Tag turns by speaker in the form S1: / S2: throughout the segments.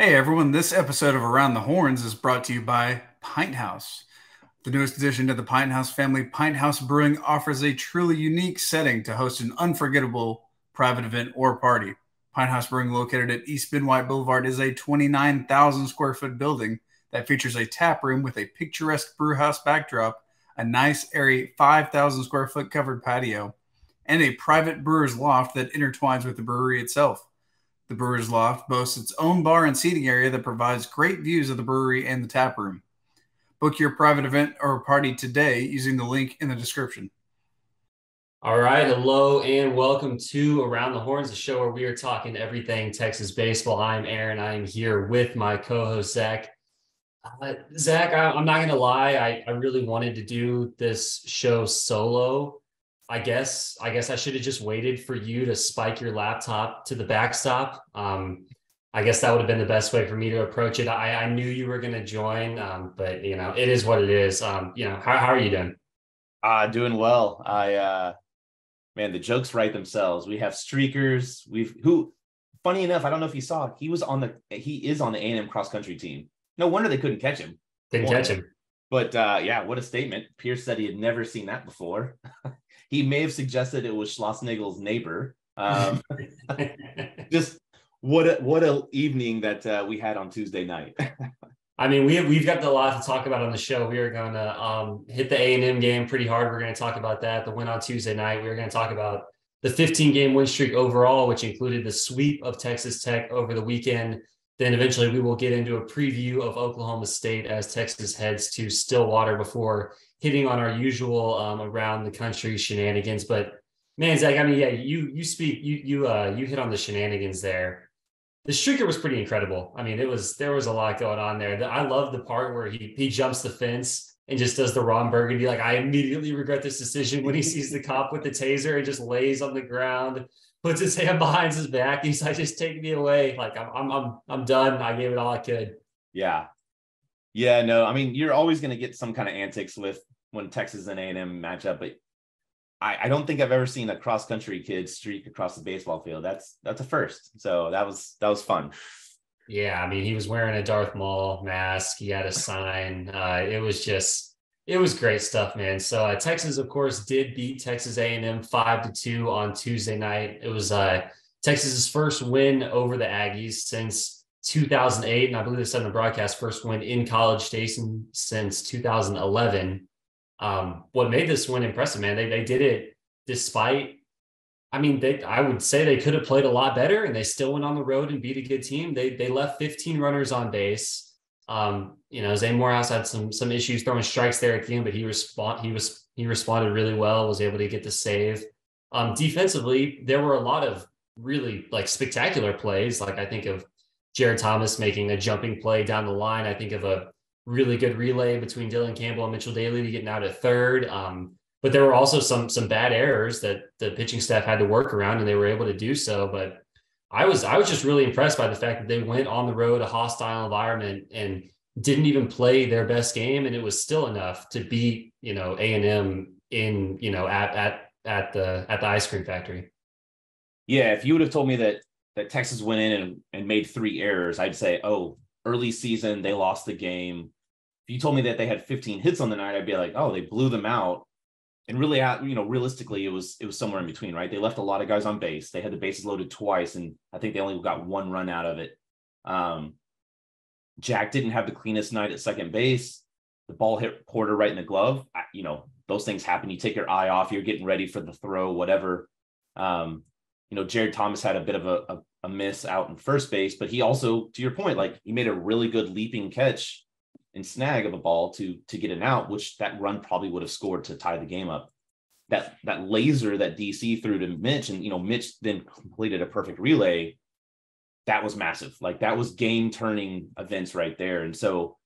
S1: Hey everyone, this episode of Around the Horns is brought to you by Pint House. The newest addition to the Pint House family, Pint House Brewing offers a truly unique setting to host an unforgettable private event or party. Pint House Brewing, located at East Benoit Boulevard, is a 29,000 square foot building that features a tap room with a picturesque brew house backdrop, a nice, airy 5,000 square foot covered patio, and a private brewer's loft that intertwines with the brewery itself. The Brewer's Loft boasts its own bar and seating area that provides great views of the brewery and the tap room. Book your private event or party today using the link in the description.
S2: All right, hello and welcome to Around the Horns, the show where we are talking everything Texas baseball. I'm Aaron. I am here with my co-host Zach. Zach, I'm not gonna lie, I really wanted to do this show solo. I guess I should have just waited for you to spike your laptop to the backstop. I guess that would have been the best way for me to approach it. I knew you were gonna join, but it is what it is. How are you doing?
S3: Doing well. Man, the jokes write themselves. We have streakers. Funny enough, I don't know if you saw, he is on the A&M cross country team. No wonder they couldn't catch him.
S2: Didn't catch him.
S3: But yeah, what a statement. Pierce said he had never seen that before. He may have suggested it was Schlossnagel's neighbor. Just what a evening that we had on Tuesday night.
S2: I mean, we've got a lot to talk about on the show. We are going to hit the A&M game pretty hard. We're going to talk about that. The win on Tuesday night. We're going to talk about the 15-game win streak overall, which included the sweep of Texas Tech over the weekend. Then eventually we will get into a preview of Oklahoma State as Texas heads to Stillwater before hitting on our usual around the country shenanigans. But man, Zach, I mean, yeah, you hit on the shenanigans there. The streaker was pretty incredible. I mean, there was a lot going on there. I love the part where he jumps the fence and just does the Ron Burgundy. Like, I immediately regret this decision when he sees the cop with the taser and just lays on the ground, puts his hand behind his back. He's like, just take me away. Like, I'm done. I gave it all I could.
S3: Yeah. Yeah, no, I mean, you're always going to get some kind of antics with when Texas and A&M match up, but I don't think I've ever seen a cross country kid streak across the baseball field. That's a first. So that was fun.
S2: Yeah, I mean, he was wearing a Darth Maul mask. He had a sign. It was great stuff, man. So Texas, of course, did beat Texas A&M 5-2 on Tuesday night. It was Texas's first win over the Aggies since 2008, and I believe they said in the broadcast, first win in College Station since 2011. What made this win impressive, man? They did it despite. I mean, I would say they could have played a lot better, and they still went on the road and beat a good team. They left 15 runners on base. Zane Morehouse had some issues throwing strikes there at the end, but he responded really well. Was able to get the save. Defensively, there were a lot of really spectacular plays. Like, I think of Jared Thomas making a jumping play down the line. I think of a really good relay between Dylan Campbell and Mitchell Daly to getting out at third. But there were also some bad errors that the pitching staff had to work around, and they were able to do so. But I was just really impressed by the fact that they went on the road, a hostile environment, and didn't even play their best game, and it was still enough to beat A&M in at the ice cream factory.
S3: Yeah, if you would have told me that Texas went in and made 3 errors, I'd say, oh, early season they lost the game. If you told me that they had 15 hits on the night, I'd be like, oh, they blew them out. And really, realistically, it was somewhere in between, right? They left a lot of guys on base. They had the bases loaded twice, and I think they only got 1 run out of it. Jack didn't have the cleanest night at second base. The ball hit Porter right in the glove. Those things happen. You take your eye off, you're getting ready for the throw, whatever. Jared Thomas had a bit of a miss out in first base, but he also, to your point, he made a really good leaping catch and snag of a ball to get an out, which that run probably would have scored to tie the game up. That laser that DC threw to Mitch, and Mitch then completed a perfect relay. That was massive. That was game turning events right there. And so,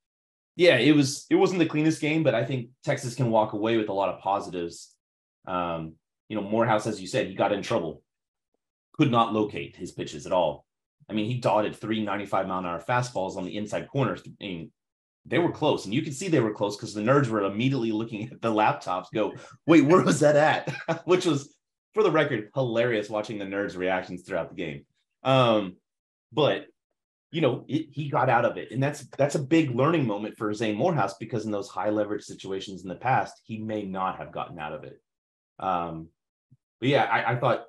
S3: yeah, it wasn't the cleanest game, but I think Texas can walk away with a lot of positives. Morehouse, as you said, he got in trouble. Could not locate his pitches at all. I mean, he dotted 3 95-mile-an-hour fastballs on the inside corner. I mean, they were close, and you could see they were close because the nerds were immediately looking at the laptops, go, wait, where was that at? Which was, for the record, hilarious watching the nerds' reactions throughout the game. But he got out of it. And that's a big learning moment for Zane Morehouse, because in those high leverage situations in the past, he may not have gotten out of it. But yeah, I thought,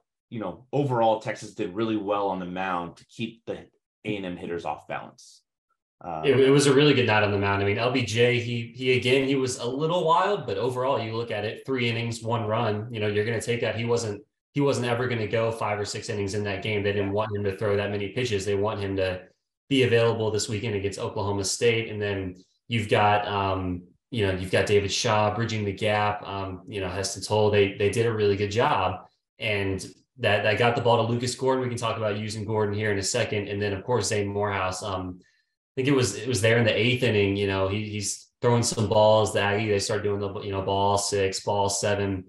S3: overall Texas did really well on the mound to keep the A&M hitters off balance.
S2: It was a really good night on the mound. I mean, LBJ, he was a little wild, but overall, you look at it, 3 innings, 1 run. You're going to take that. He wasn't ever going to go 5 or 6 innings in that game. They didn't want him to throw that many pitches. They want him to be available this weekend against Oklahoma State. And then you've got David Shaw bridging the gap. Heston Toll, they did a really good job, and that got the ball to Lucas Gordon. We can talk about using Gordon here in a second, and then of course Zane Morehouse. I think it was there in the 8th inning. He's throwing some balls. They start doing the ball 6, ball 7.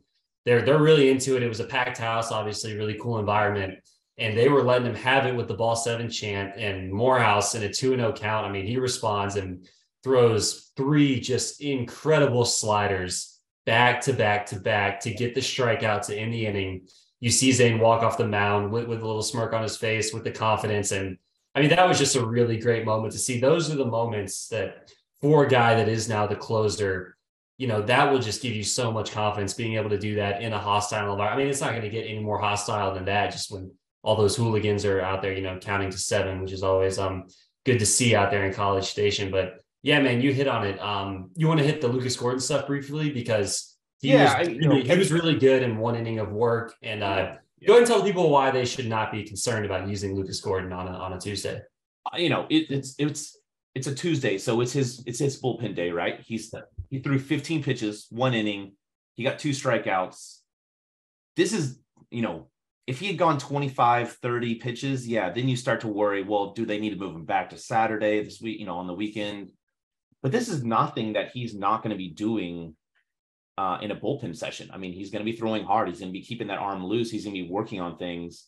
S2: They're really into it. It was a packed house, obviously, really cool environment, and they were letting him have it with the ball 7 chant. And Morehouse in a 2-0 count. I mean, he responds and throws 3 just incredible sliders back to back to back to get the strikeout to end the inning. You see Zane walk off the mound with a little smirk on his face, with the confidence. And I mean, that was just a really great moment to see. Those are the moments that, for a guy that is now the closer, that will just give you so much confidence, being able to do that in a hostile environment. I mean, it's not going to get any more hostile than that, just when all those hooligans are out there, counting to 7, which is always good to see out there in College Station. But yeah, man, you hit on it. You want to hit the Lucas Gordon stuff briefly, because he was really good in 1 inning of work. And go ahead and tell people why they should not be concerned about using Lucas Gordon on a Tuesday.
S3: It's a Tuesday, so it's his bullpen day, right? He threw 15 pitches, 1 inning. He got 2 strikeouts. This is, if he had gone 25, 30 pitches, then you start to worry, well, do they need to move him back to Saturday this week, on the weekend? But this is nothing that he's not going to be doing in a bullpen session. I mean, he's going to be throwing hard. He's going to be keeping that arm loose. He's going to be working on things.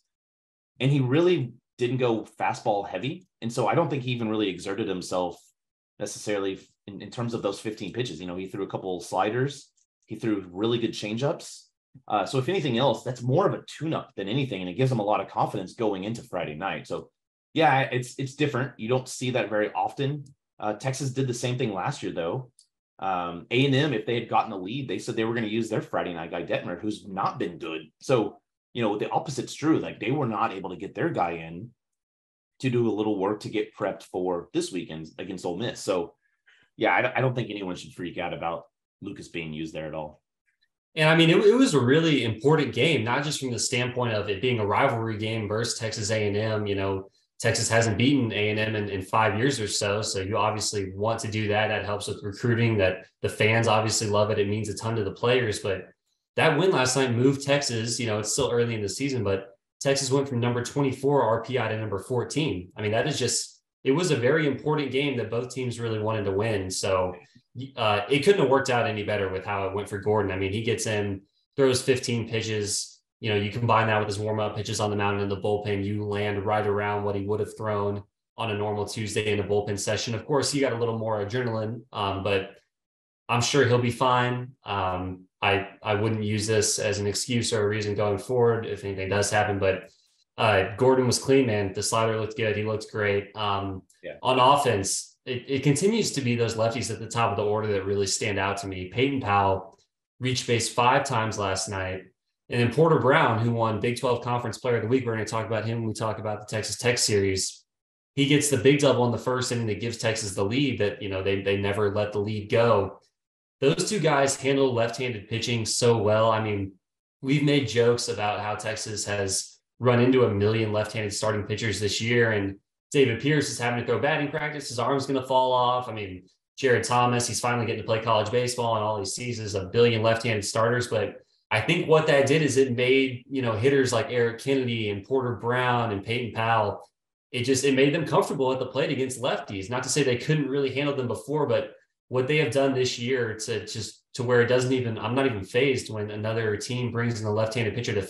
S3: And he really didn't go fastball heavy. And so I don't think he even really exerted himself necessarily in terms of those 15 pitches. He threw a couple sliders. He threw really good changeups. So if anything else, that's more of a tune-up than anything. And it gives him a lot of confidence going into Friday night. So yeah, it's different. You don't see that very often. Texas did the same thing last year, though. A&M, if they had gotten the lead, they said they were going to use their Friday night guy, Detmer, who's not been good. So, the opposite's true. Like, they were not able to get their guy in to do a little work to get prepped for this weekend against Ole Miss. So, yeah, I don't think anyone should freak out about Lucas being used there at all.
S2: And I mean, it was a really important game, not just from the standpoint of it being a rivalry game versus Texas A&M. Texas hasn't beaten A&M in 5 years or so. So you obviously want to do that. That helps with recruiting. That the fans obviously love it. It means a ton to the players. But that win last night moved Texas. It's still early in the season, but Texas went from number 24 RPI to number 14. I mean, it was a very important game that both teams really wanted to win. So it couldn't have worked out any better with how it went for Gordon. I mean, he gets in, throws 15 pitches. You combine that with his warm-up pitches on the mound and the bullpen, you land right around what he would have thrown on a normal Tuesday in a bullpen session. Of course, he got a little more adrenaline, but I'm sure he'll be fine. I wouldn't use this as an excuse or a reason going forward if anything does happen, but Gordon was clean, man. The slider looked good. He looked great. On offense, it continues to be those lefties at the top of the order that really stand out to me. Peyton Powell reached base 5 times last night. And then Porter Brown, who won Big 12 Conference Player of the Week, we're going to talk about him when we talk about the Texas Tech series. He gets the big double in the first inning that gives Texas the lead that, they never let the lead go. Those 2 guys handle left-handed pitching so well. I mean, we've made jokes about how Texas has run into 1 million left-handed starting pitchers this year, and David Pierce is having to throw batting practice. His arm's going to fall off. I mean, Jared Thomas, he's finally getting to play college baseball, and all he sees is 1 billion left-handed starters, but I think what that did is it made, hitters like Eric Kennedy and Porter Brown and Peyton Powell, it made them comfortable at the plate against lefties. Not to say they couldn't really handle them before, but what they have done this year to where it doesn't even, I'm not even fazed when another team brings in a left-handed pitcher to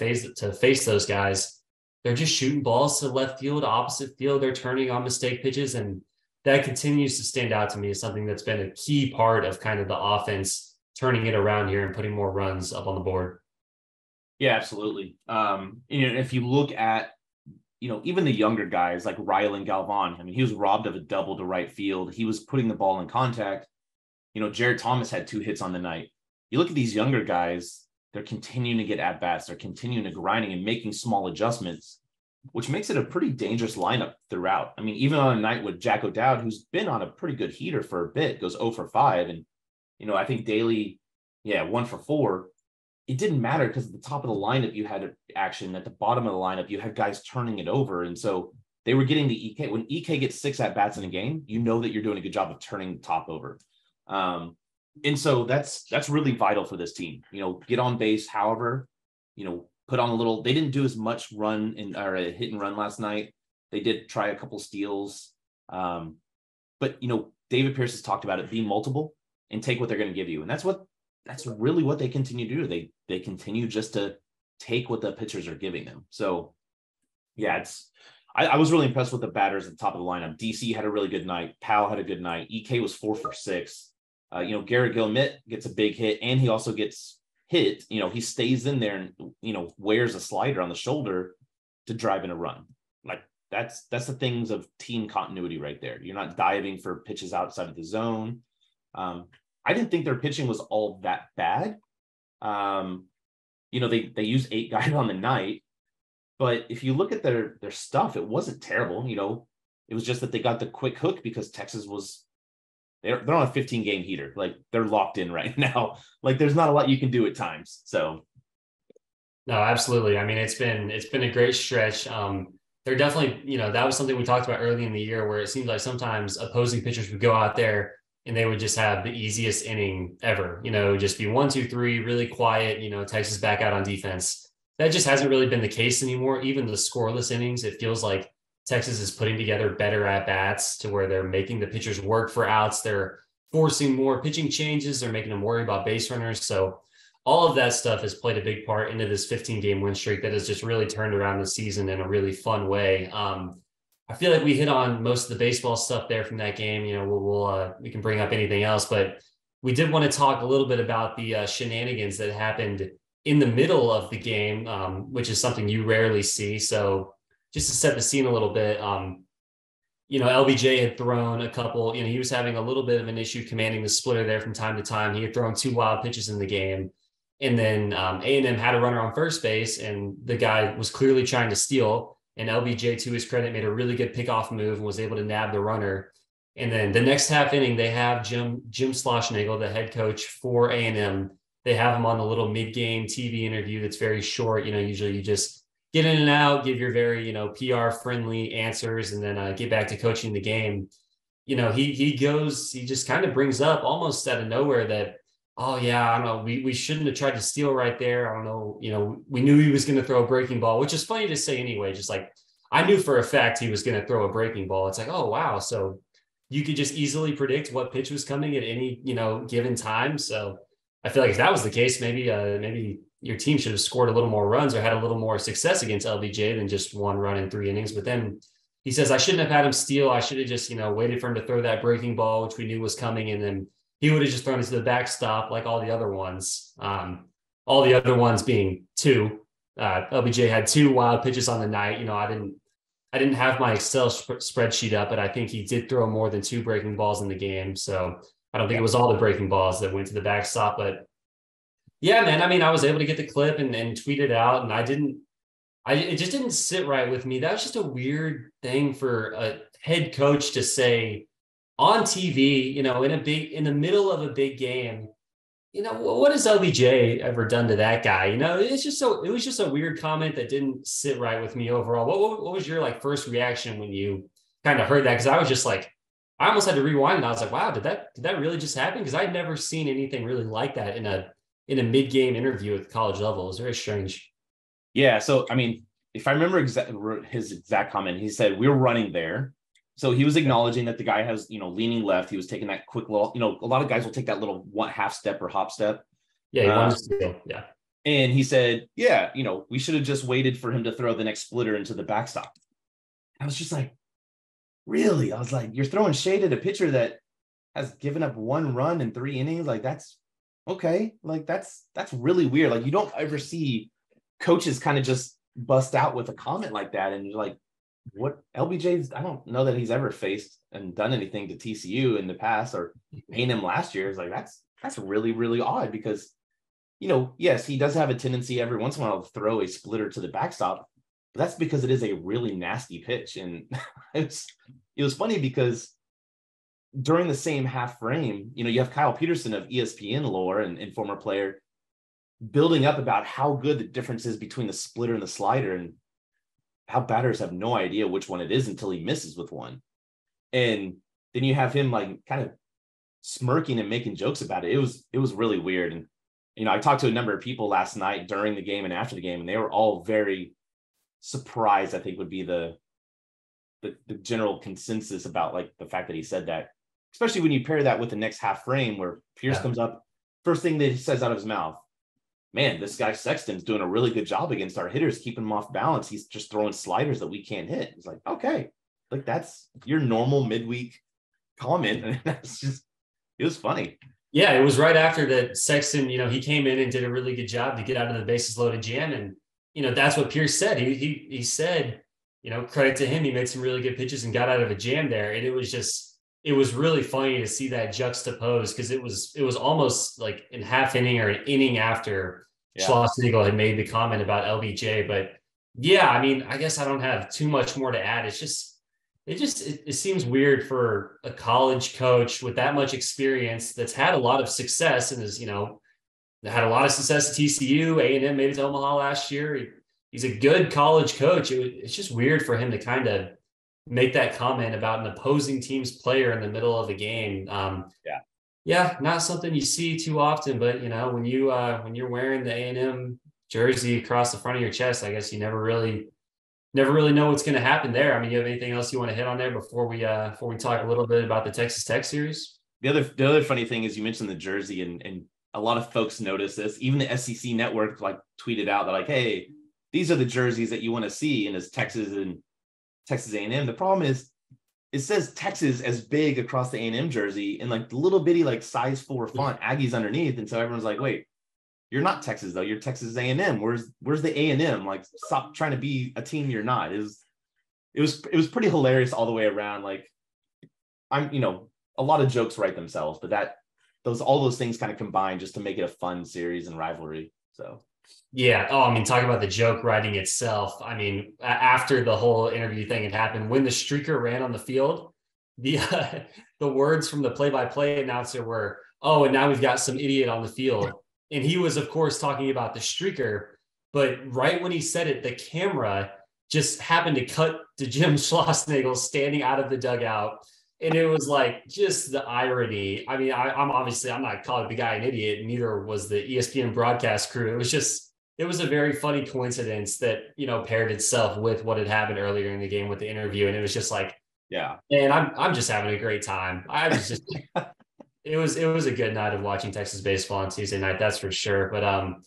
S2: face those guys. They're just shooting balls to left field, opposite field. They're turning on mistake pitches. And that continues to stand out to me as something that's been a key part of kind of the offense turning it around here and putting more runs up on the board.
S3: Yeah, absolutely. If you look at even the younger guys like Rylan Galvan, I mean, he was robbed of a double to right field. He was putting the ball in contact. Jared Thomas had 2 hits on the night. You look at these younger guys, they're continuing to get at-bats. They're continuing to grinding and making small adjustments, which makes it a pretty dangerous lineup throughout. I mean, even on a night with Jack O'Dowd, who's been on a pretty good heater for a bit, goes 0 for 5. And, I think Daly, 1 for 4. It didn't matter because at the top of the lineup, you had action. At the bottom of the lineup, you had guys turning it over. And so they were getting the EK. When EK gets 6 at-bats in a game, that you're doing a good job of turning the top over. And so that's really vital for this team. Get on base, however, put on a little. They didn't do as much or a hit and run last night. They did try a couple steals. But David Pierce has talked about it, be multiple and take what they're going to give you. And that's really what they continue to do. They continue just to take what the pitchers are giving them. So yeah, I was really impressed with the batters at the top of the lineup. DC had a really good night. Powell had a good night. EK was 4 for 6. Garrett Gilmet gets a big hit, and he also gets hit. He stays in there and, wears a slider on the shoulder to drive in a run. Like that's the things of team continuity right there. You're not diving for pitches outside of the zone. I didn't think their pitching was all that bad. They used 8 guys on the night, but if you look at their stuff, it wasn't terrible. It was just that they got the quick hook because Texas they're on a 15-game heater. Like they're locked in right now. Like there's not a lot you can do at times. So.
S2: No, absolutely. I mean, it's been a great stretch. They're definitely, that was something we talked about early in the year where it seemed like sometimes opposing pitchers would go out there and they would just have the easiest inning ever, just be 1, 2, 3, really quiet, Texas back out on defense. That just hasn't really been the case anymore. Even the scoreless innings, it feels like Texas is putting together better at-bats to where they're making the pitchers work for outs. They're forcing more pitching changes. They're making them worry about base runners. So all of that stuff has played a big part into this 15-game win streak that has just really turned around the season in a really fun way. I feel like we hit on most of the baseball stuff there from that game. We can bring up anything else, but we did want to talk a little bit about the shenanigans that happened in the middle of the game, which is something you rarely see. So just to set the scene a little bit, LBJ had thrown a couple, he was having a little bit of an issue commanding the splitter there from time to time. He had thrown 2 wild pitches in the game. And then A&M had a runner on first base, and the guy was clearly trying to steal. And LBJ, to his credit, made a really good pickoff move and was able to nab the runner. And then the next half inning, they have Jim Schlossnagle, the head coach for A&M. They have him on the little mid-game TV interview that's very short. Usually you just get in and out, give your very, PR-friendly answers, and then get back to coaching the game. He just kind of brings up almost out of nowhere that, oh, yeah, I don't know, we shouldn't have tried to steal right there. I don't know, we knew he was going to throw a breaking ball, which is funny to say anyway. Just like I knew for a fact he was going to throw a breaking ball. It's like, oh, wow. So you could just easily predict what pitch was coming at any, given time. So I feel like if that was the case, maybe your team should have scored a little more runs or had a little more success against LBJ than just 1 run in 3 innings. But then he says, I shouldn't have had him steal. I should have just, waited for him to throw that breaking ball, which we knew was coming. And then he would have just thrown it to the backstop like all the other ones. All the other ones being 2. LBJ had 2 wild pitches on the night. I didn't have my Excel spreadsheet up, but I think he did throw more than 2 breaking balls in the game. So I don't think it was all the breaking balls that went to the backstop. But yeah, man, I mean, I was able to get the clip and tweet it out, and it just didn't sit right with me. That was just a weird thing for a head coach to say on TV, in the middle of a big game. What has LBJ ever done to that guy? It was just a weird comment that didn't sit right with me overall. What was your first reaction when you kind of heard that? Because I was just like, I almost had to rewind, and I was like, wow, did that really just happen? Because I'd never seen anything really like that in a mid-game interview at the college level. It was very strange.
S3: Yeah. So, I mean, if I remember his exact comment, he said, we're running there. So he was acknowledging that the guy has, leaning left. He was taking that quick little, a lot of guys will take that little 1/2 step or hop step.
S2: Yeah. He wanted to steal. Yeah.
S3: And he said, yeah, we should have just waited for him to throw the next splitter into the backstop. I was just like, really? I was like, you're throwing shade at a pitcher that has given up 1 run in 3 innings. Like, that's okay. Like, that's really weird. Like, you don't ever see coaches kind of just bust out with a comment like that. And you're like, what LBJ's, I don't know that he's ever faced and done anything to TCU in the past or A&M last year. Is like, that's really, really odd because, yes, he does have a tendency every once in a while to throw a splitter to the backstop, but that's because it is a really nasty pitch. And it was funny because during the same half frame, you have Kyle Peterson of ESPN lore and former player building up about how good the difference is between the splitter and the slider and how batters have no idea which one it is until he misses with one. And then you have him like kind of smirking and making jokes about it. It was really weird. And, I talked to a number of people last night during the game and after the game, and they were all very surprised, I think would be the general consensus about like the fact that he said that, especially when you pair that with the next half frame where Pierce comes up, first thing that he says out of his mouth, man, this guy Sexton's doing a really good job against our hitters, keeping them off balance. He's just throwing sliders that we can't hit. It's like, okay, like that's your normal midweek comment. And that's just, it was funny.
S2: Yeah, it was right after that Sexton, he came in and did a really good job to get out of the bases loaded jam. And, that's what Pierce said. He said, credit to him. He made some really good pitches and got out of a jam there. And it was really funny to see that juxtapose because it was almost like in half inning or an inning after Schlossnagel had made the comment about LBJ. But yeah, I mean, I guess I don't have too much more to add. It seems weird for a college coach with that much experience that's had a lot of success and is, had a lot of success at TCU, A&M, made it to Omaha last year. He's a good college coach. It's just weird for him to kind of make that comment about an opposing team's player in the middle of the game. Not something you see too often, but when you're wearing the A&M jersey across the front of your chest, I guess you never really know what's going to happen there. I mean, you have anything else you want to hit on there before we talk a little bit about the Texas Tech series?
S3: The other funny thing is you mentioned the jersey and a lot of folks notice this. Even the SEC network like tweeted out that like, hey, these are the jerseys that you want to see, and it's Texas and Texas A&M. The problem is it says Texas as big across the A&M jersey and like the little bitty like size 4 font Aggies underneath, and so everyone's like, wait, you're not Texas though, you're Texas A&M. Where's the A&M? Like, stop trying to be a team you're not. It was pretty hilarious all the way around. Like, a lot of jokes write themselves, but all those things kind of combine just to make it a fun series and rivalry. So
S2: yeah. Oh, I mean, talk about the joke writing itself. I mean, after the whole interview thing had happened, when the streaker ran on the field, the words from the play-by-play announcer were, "Oh, and now we've got some idiot on the field." And he was, of course, talking about the streaker. But right when he said it, the camera just happened to cut to Jim Schlossnagel standing out of the dugout. And it was like just the irony. I mean, I'm not calling the guy an idiot, neither was the ESPN broadcast crew. It was a very funny coincidence that, paired itself with what had happened earlier in the game with the interview. And it was just like,
S3: yeah.
S2: And I'm just having a great time. I was just it was a good night of watching Texas baseball on Tuesday night, that's for sure. But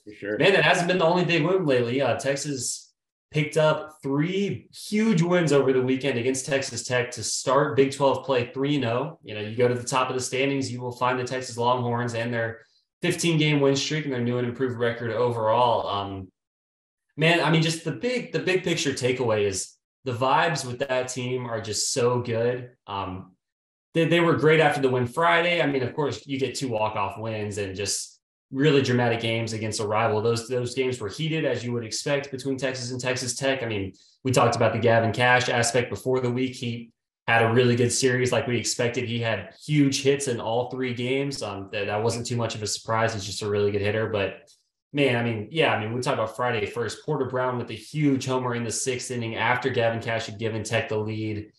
S3: for sure.
S2: Man, that hasn't been the only big win lately. Texas picked up 3 huge wins over the weekend against Texas Tech to start Big 12 play 3-0. You go to the top of the standings, you will find the Texas Longhorns and their 15-game win streak and their new and improved record overall. Man, I mean, just the big picture takeaway is the vibes with that team are just so good. They were great after the win Friday. I mean, of course, you get 2 walk-off wins and just really dramatic games against a rival. Those games were heated, as you would expect, between Texas and Texas Tech. I mean, we talked about the Gavin Cash aspect before the week. He had a really good series like we expected. He had huge hits in all 3 games. That wasn't too much of a surprise. He's just a really good hitter. But, man, I mean, we talked about Friday first. Porter Brown with a huge homer in the 6th inning after Gavin Cash had given Tech the lead.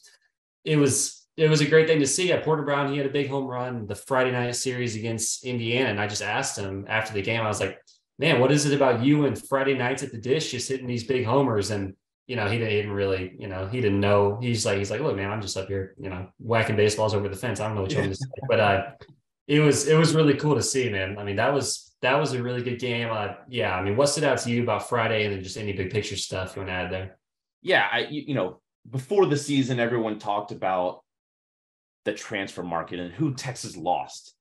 S2: It was a great thing to see. At Porter Brown, he had a big home run the Friday night series against Indiana. And I just asked him after the game, I was like, man, what is it about you and Friday nights at the dish just hitting these big homers? And, he didn't really, he didn't know. He's like, look, man, I'm just up here, whacking baseballs over the fence. I don't know what you want me to say. But it was really cool to see, man. I mean, that was a really good game. I mean, what stood out to you about Friday and then just any big picture stuff you want to add there?
S3: Yeah, before the season, everyone talked about the transfer market and who Texas lost.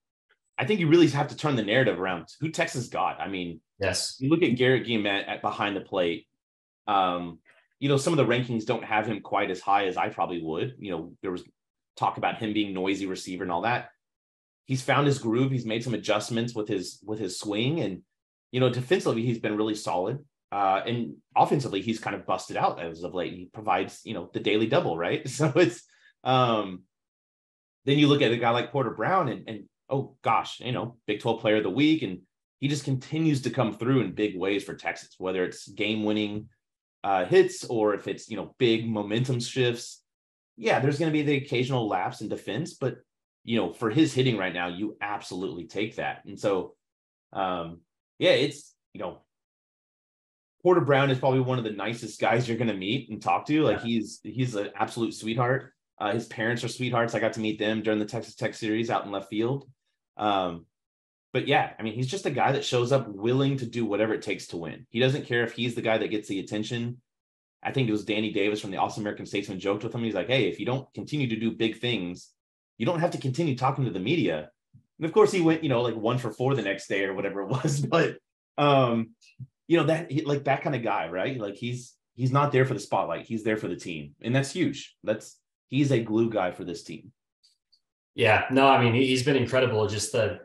S3: I think you really have to turn the narrative around who Texas got. I mean,
S2: yes,
S3: you look at Garrett Guillemette at behind the plate. some of the rankings don't have him quite as high as I probably would. There was talk about him being noisy receiver and all that. He's found his groove. He's made some adjustments with his swing, and defensively he's been really solid. And offensively he's kind of busted out as of late. He provides the daily double, right? So it's then you look at a guy like Porter Brown, and oh gosh, Big 12 Player of the Week, and he just continues to come through in big ways for Texas, whether it's game-winning hits or if it's big momentum shifts. Yeah, there's going to be the occasional lapse in defense, but for his hitting right now, you absolutely take that. And so, it's Porter Brown is probably one of the nicest guys you're going to meet and talk to. Like he's an absolute sweetheart. His parents are sweethearts. I got to meet them during the Texas Tech series out in left field. But yeah, I mean, he's just a guy that shows up willing to do whatever it takes to win. He doesn't care if he's the guy that gets the attention. I think it was Danny Davis from the Awesome American Statesman joked with him. He's like, hey, if you don't continue to do big things, you don't have to continue talking to the media. And of course he went, like 1 for 4 the next day or whatever it was. But, that kind of guy, right? Like he's not there for the spotlight. He's there for the team. And that's huge. He's a glue guy for this team.
S2: Yeah, no, I mean, he's been incredible. Just the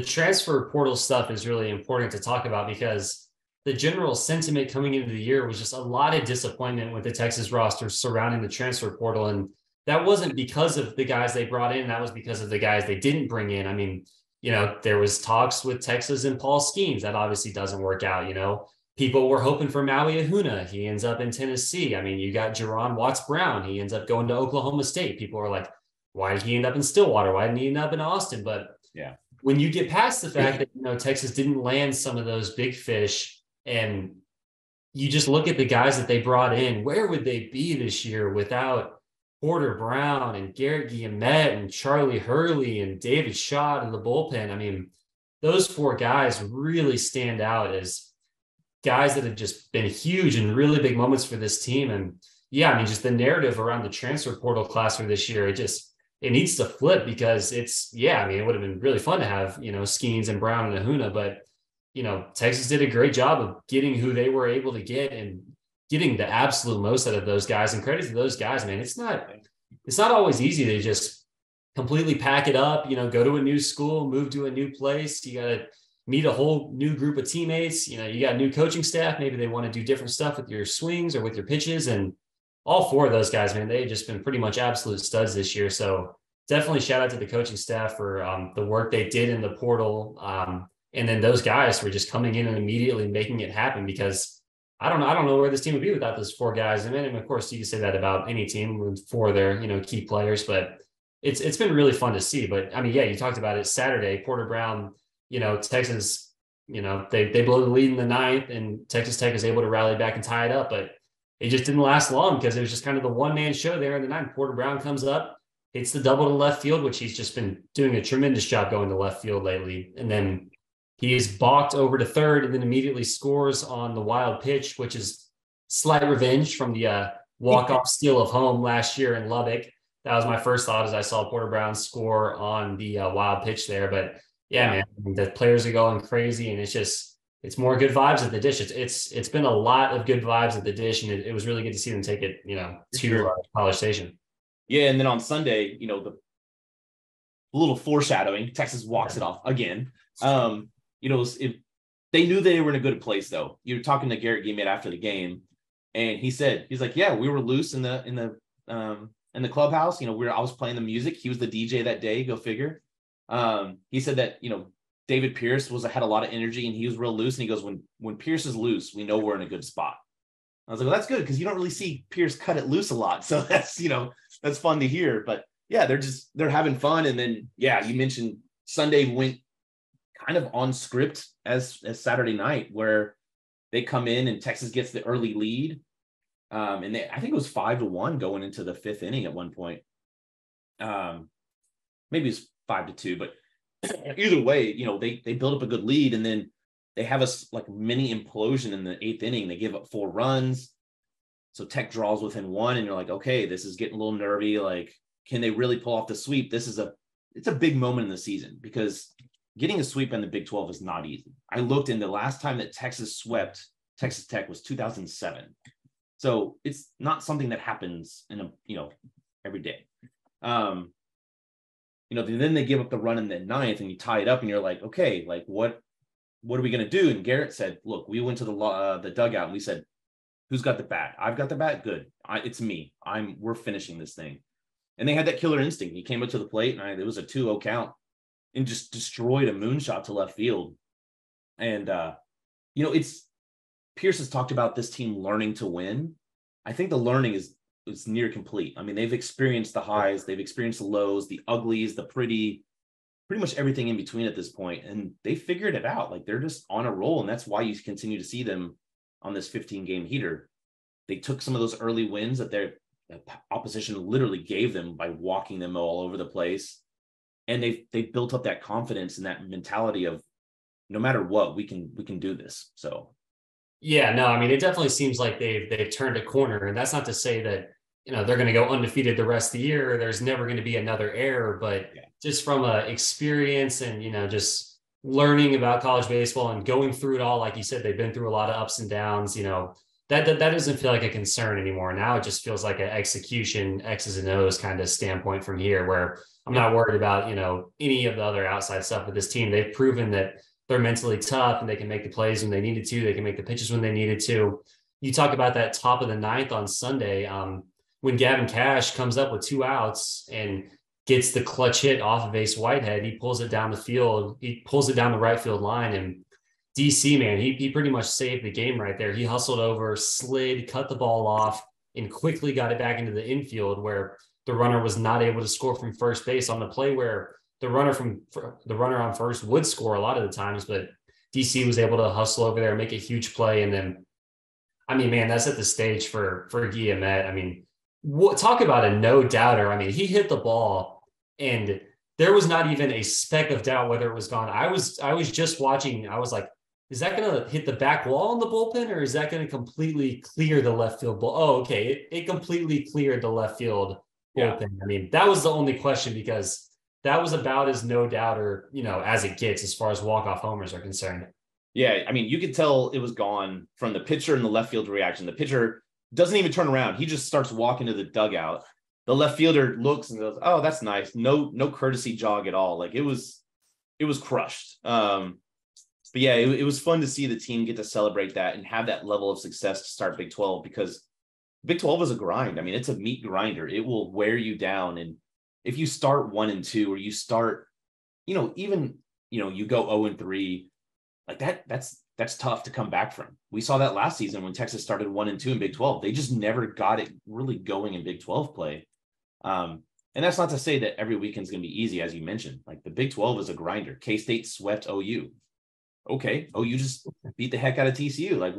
S2: transfer portal stuff is really important to talk about, because the general sentiment coming into the year was just a lot of disappointment with the Texas roster surrounding the transfer portal. And that wasn't because of the guys they brought in. That was because of the guys they didn't bring in. I mean, there was talks with Texas and Paul Skeens. That obviously doesn't work out. People were hoping for Maui Ahuna. He ends up in Tennessee. I mean, you got Jerron Watts-Brown. He ends up going to Oklahoma State. People are like, why did he end up in Stillwater? Why didn't he end up in Austin? But
S3: yeah,
S2: when you get past the fact that, Texas didn't land some of those big fish, and you just look at the guys that they brought in, where would they be this year without Porter Brown and Garrett Guillemette and Charlie Hurley and David Schott in the bullpen? I mean, those 4 guys really stand out as guys that have just been huge and really big moments for this team. And yeah, I mean, just the narrative around the transfer portal class for this year, it needs to flip, because it would have been really fun to have, Skeens and Brown and Ahuna, but, Texas did a great job of getting who they were able to get and getting the absolute most out of those guys. And credit to those guys, man. It's not always easy to just completely pack it up, go to a new school, move to a new place. You got to meet a whole new group of teammates. You got new coaching staff. Maybe they want to do different stuff with your swings or with your pitches. And all 4 of those guys, man, they've just been pretty much absolute studs this year. So definitely shout out to the coaching staff for the work they did in the portal. And then those guys were just coming in and immediately making it happen, because I don't know where this team would be without those 4 guys. And of course you can say that about any team with 4 of their, key players, but it's been really fun to see. But I mean, yeah, you talked about it Saturday, Porter Brown, Texas, they blow the lead in the 9th, and Texas Tech is able to rally back and tie it up, but it just didn't last long, because it was just kind of the one-man show there in the 9th. Porter Brown comes up, hits the double to left field, which he's just been doing a tremendous job going to left field lately. And then he is balked over to third, and then immediately scores on the wild pitch, which is slight revenge from the walk-off steal of home last year in Lubbock. That was my first thought as I saw Porter Brown score on the wild pitch there. But yeah, man, the players are going crazy, and it's more good vibes at the dish. It's been a lot of good vibes at the dish, and it was really good to see them take it, to College Station.
S3: Yeah, and then on Sunday, the little foreshadowing, Texas walks it off again. They knew they were in a good place, though. You were talking to Garrett Guillemette after the game, and he's like, yeah, we were loose in the clubhouse. I was playing the music. He was the DJ that day. Go figure. He said that, David Pierce had a lot of energy, and he was real loose. And he goes, when Pierce is loose, we know we're in a good spot. I was like, well, that's good, because you don't really see Pierce cut it loose a lot. So that's, that's fun to hear. But yeah, they're having fun. And then, yeah, you mentioned Sunday went kind of on script as Saturday night, where they come in and Texas gets the early lead. And I think it was 5-1 going into the 5th inning at one point. Maybe it's 5-2, but either way, they build up a good lead, and then they have a mini implosion in the 8th inning. They give up 4 runs. So Tech draws within 1, and you're like, okay, this is getting a little nervy. Like, can they really pull off the sweep? It's a big moment in the season, because getting a sweep in the Big 12 is not easy. I looked, and the last time that Texas swept Texas Tech was 2007. So it's not something that happens in every day. Then they give up the run in the ninth and you tie it up and you're like, okay, like what are we going to do? And Garrett said, look, we went to the dugout and we said, who's got the bat? I've got the bat. Good. It's me. We're finishing this thing. And they had that killer instinct. He came up to the plate and it was a 2-0 count and just destroyed a moonshot to left field. And, Pierce has talked about this team learning to win. I think the learning is near complete. I mean, they've experienced the highs, they've experienced the lows, the uglies, the pretty much everything in between at this point. And they figured it out. Like they're just on a roll. And that's why you continue to see them on this 15-game heater. They took some of those early wins that their opposition literally gave them by walking them all over the place. And they built up that confidence and that mentality of no matter what, we can do this. So
S2: yeah, no, I mean, it definitely seems like they've turned a corner, and that's not to say that, they're going to go undefeated the rest of the year. There's never going to be another error, but just from a experience and, just learning about college baseball and going through it all, like you said, they've been through a lot of ups and downs, that doesn't feel like a concern anymore. Now it just feels like an execution, X's and O's kind of standpoint from here, where I'm not worried about, any of the other outside stuff with this team. They've proven that they're mentally tough and they can make the plays when they needed to. They can make the pitches when they needed to. You talk about that top of the ninth on Sunday, when Gavin Cash comes up with 2 outs and gets the clutch hit off of Ace Whitehead. He pulls it down the field. He pulls it down the right field line. And DC, man, he pretty much saved the game right there. He hustled over, slid, cut the ball off, and quickly got it back into the infield where the runner was not able to score from first base on the play where the runner on first would score a lot of the times, but DC was able to hustle over there, make a huge play. And then, I mean, man, that's at the stage for Guillemette. I mean, talk about a no doubter. I mean, he hit the ball and there was not even a speck of doubt whether it was gone. I was just watching. I was like, is that going to hit the back wall in the bullpen or is that going to completely clear the left field ball? Oh, okay. It completely cleared the left field bullpen. Yeah. I mean, that was the only question because that was about as no doubter, as it gets as far as walk-off homers are concerned.
S3: Yeah, I mean, you could tell it was gone from the pitcher and the left field reaction. The pitcher doesn't even turn around. He just starts walking to the dugout. The left fielder looks and goes, "Oh, that's nice." No courtesy jog at all. Like it was crushed. But yeah, it was fun to see the team get to celebrate that and have that level of success to start Big 12 because Big 12 is a grind. I mean, it's a meat grinder. It will wear you down. And if you start 1-2 or you start, you go 0-3, like that's tough to come back from. We saw that last season when Texas started 1-2 in Big 12. They just never got it really going in Big 12 play. And that's not to say that every weekend's going to be easy, as you mentioned. Like the Big 12 is a grinder. K-State swept OU. Okay, OU just beat the heck out of TCU. Like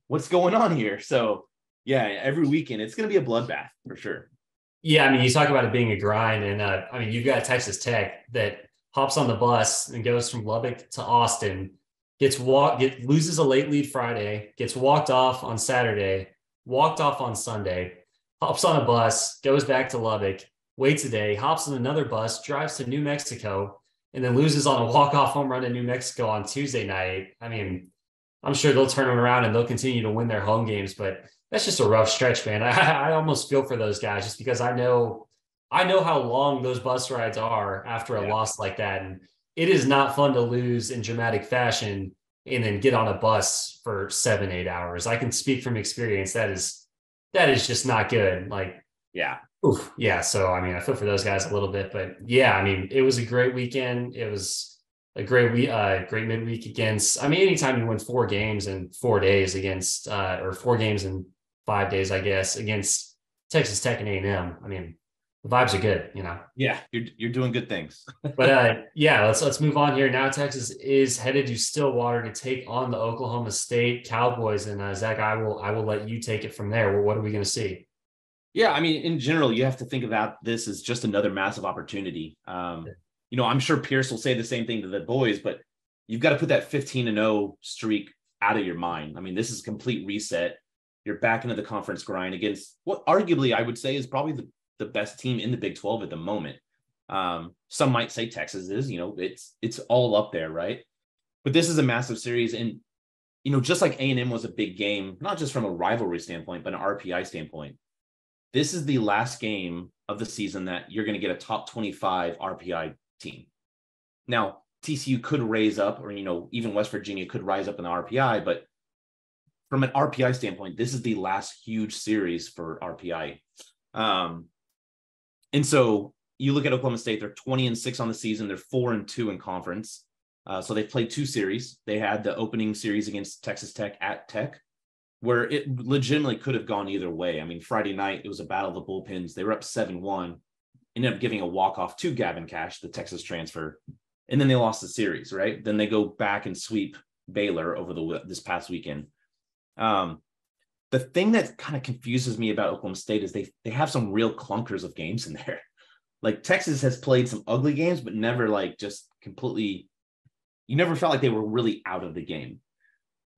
S3: what's going on here? So yeah, every weekend it's going to be a bloodbath for sure.
S2: Yeah, I mean, you talk about it being a grind, and you've got Texas Tech that hops on the bus and goes from Lubbock to Austin, loses a late lead Friday, gets walked off on Saturday, walked off on Sunday, hops on a bus, goes back to Lubbock, waits a day, hops on another bus, drives to New Mexico, and then loses on a walk-off home run in New Mexico on Tuesday night. I mean, I'm sure they'll turn them around and they'll continue to win their home games, but that's just a rough stretch, man. I almost feel for those guys just because I know how long those bus rides are after a loss like that. And it is not fun to lose in dramatic fashion and then get on a bus for 7-8 hours. I can speak from experience. That is just not good. Like,
S3: yeah.
S2: Oof. Yeah. So, I mean, I feel for those guys a little bit, but yeah, I mean, it was a great weekend. It was a great midweek against, anytime you win 4 games in 4 days against, or 4 games in 5 days, I guess, against Texas Tech and A&M. I mean, the vibes are good,
S3: Yeah, you're doing good things.
S2: But yeah, let's move on here. Now Texas is headed to Stillwater to take on the Oklahoma State Cowboys. And Zach, I will let you take it from there. What are we going to see?
S3: Yeah, I mean, in general, you have to think about this as just another massive opportunity. I'm sure Pierce will say the same thing to the boys, but you've got to put that 15-0 streak out of your mind. I mean, this is a complete reset. You're back into the conference grind against what arguably I would say is probably the best team in the Big 12 at the moment. Some might say Texas is, it's all up there, right? But this is a massive series. And just like A&M was a big game, not just from a rivalry standpoint, but an RPI standpoint. This is the last game of the season that you're going to get a top 25 RPI team. Now, TCU could raise up, or, even West Virginia could rise up in the RPI, but from an RPI standpoint, this is the last huge series for RPI. And so you look at Oklahoma State, they're 20-6 on the season. They're 4-2 in conference. So they've played 2 series. They had the opening series against Texas Tech at Tech, where it legitimately could have gone either way. I mean, Friday night, it was a battle of the bullpens. They were up 7-1, ended up giving a walk-off to Gavin Cash, the Texas transfer, and then they lost the series, right? Then they go back and sweep Baylor over this past weekend. The thing that kind of confuses me about Oklahoma State is they have some real clunkers of games in there. Like, Texas has played some ugly games, but never just completely, you never felt like they were really out of the game.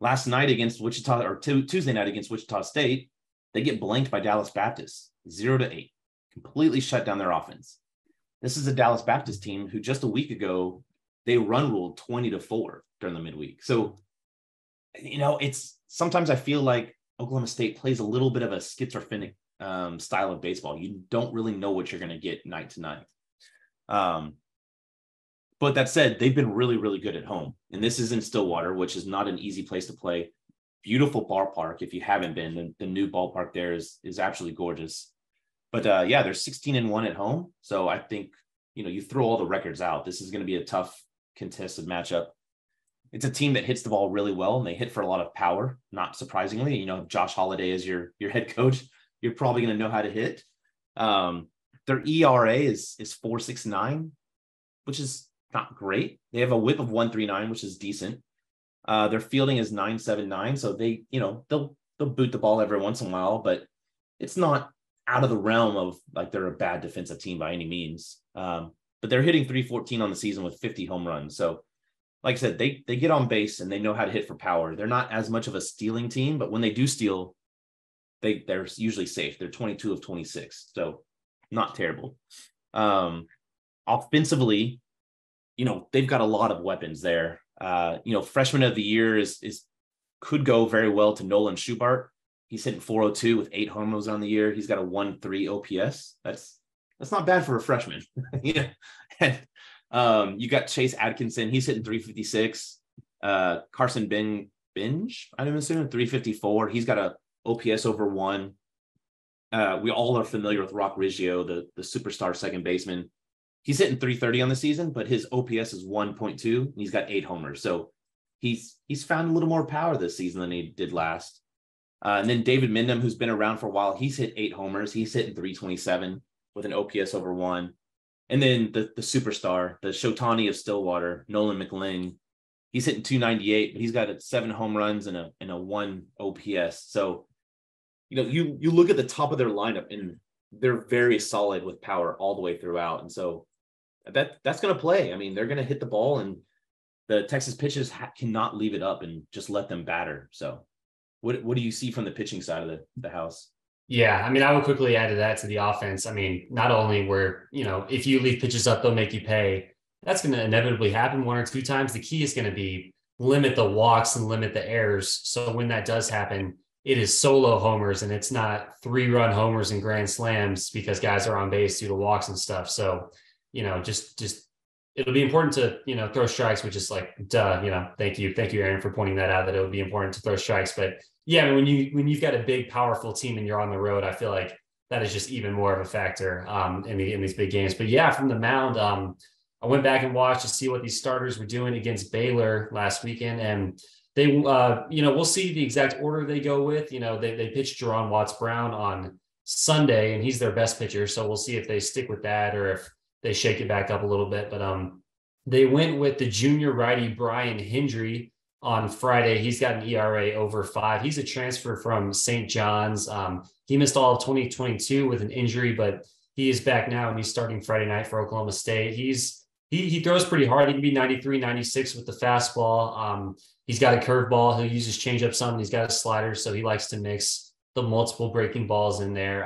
S3: Last night against Wichita, or Tuesday night against Wichita State, they get blanked by Dallas Baptist, 0-8, completely shut down their offense. This is a Dallas Baptist team who just a week ago, they run ruled 20-4 during the midweek. So, it's sometimes I feel like Oklahoma State plays a little bit of a schizophrenic style of baseball. You don't really know what you're going to get night to night. But that said, they've been really, really good at home. And this is in Stillwater, which is not an easy place to play. Beautiful ballpark. If you haven't been, the new ballpark there is absolutely gorgeous. But they're 16-1 at home. So I think, you throw all the records out, this is going to be a tough contested matchup. It's a team that hits the ball really well, and they hit for a lot of power, not surprisingly. Josh Holliday is your head coach. You're probably going to know how to hit. Their ERA is 4.69, which is not great. They have a whip of 1.39, which is decent. Their fielding is 9.79, so they, they'll boot the ball every once in a while, but it's not out of the realm of they're a bad defensive team by any means. But they're hitting 314 on the season with 50 home runs. So, like I said, they get on base and they know how to hit for power. They're not as much of a stealing team, but when they do steal, they're usually safe. They're 22 of 26, so not terrible. Offensively, they've got a lot of weapons there. Freshman of the year could go very well to Nolan Schubart. He's hitting 402 with 8 home runs on the year. He's got a 1.3 OPS. That's not bad for a freshman. Yeah. And you got Chase Atkinson. He's hitting 356. Carson Binge, I'm assuming 354. He's got a OPS over 1. We all are familiar with Rock Riggio, the superstar second baseman. He's hitting 330 on the season, but his OPS is 1.2. And he's got 8 homers. So he's found a little more power this season than he did last. And then David Mindham, who's been around for a while, he's hit 8 homers. He's hitting 327 with an OPS over 1. And then the superstar, the Shotani of Stillwater, Nolan McLean, he's hitting 298, but he's got 7 home runs and a 1 OPS. So, you look at the top of their lineup and they're very solid with power all the way throughout. And so that's going to play. I mean, they're going to hit the ball, and the Texas pitchers cannot leave it up and just let them batter. So what do you see from the pitching side of the house?
S2: Yeah, I mean, I would quickly add to that, to the offense. I mean, not only where, if you leave pitches up, they'll make you pay. That's going to inevitably happen 1 or 2 times. The key is going to be limit the walks and limit the errors. So when that does happen, it is solo homers, and it's not 3-run homers and grand slams because guys are on base due to walks and stuff. So, just it'll be important to, throw strikes, which is thank you, Aaron, for pointing that out, that it would be important to throw strikes. But yeah, when you've got a big, powerful team and you're on the road, I feel like that is just even more of a factor in these big games. But yeah, from the mound, I went back and watched to see what these starters were doing against Baylor last weekend, and they, we'll see the exact order they go with. They pitched Jerron Watts-Brown on Sunday, and he's their best pitcher. So we'll see if they stick with that or if they shake it back up a little bit. But they went with the junior righty Brian Hendry on Friday. He's got an ERA over 5. He's a transfer from St. John's. He missed all of 2022 with an injury, but he is back now, and he's starting Friday night for Oklahoma State. He throws pretty hard. He can be 93, 96 with the fastball. He's got a curveball. He'll use his changeup some. He's got a slider, so he likes to mix the multiple breaking balls in there.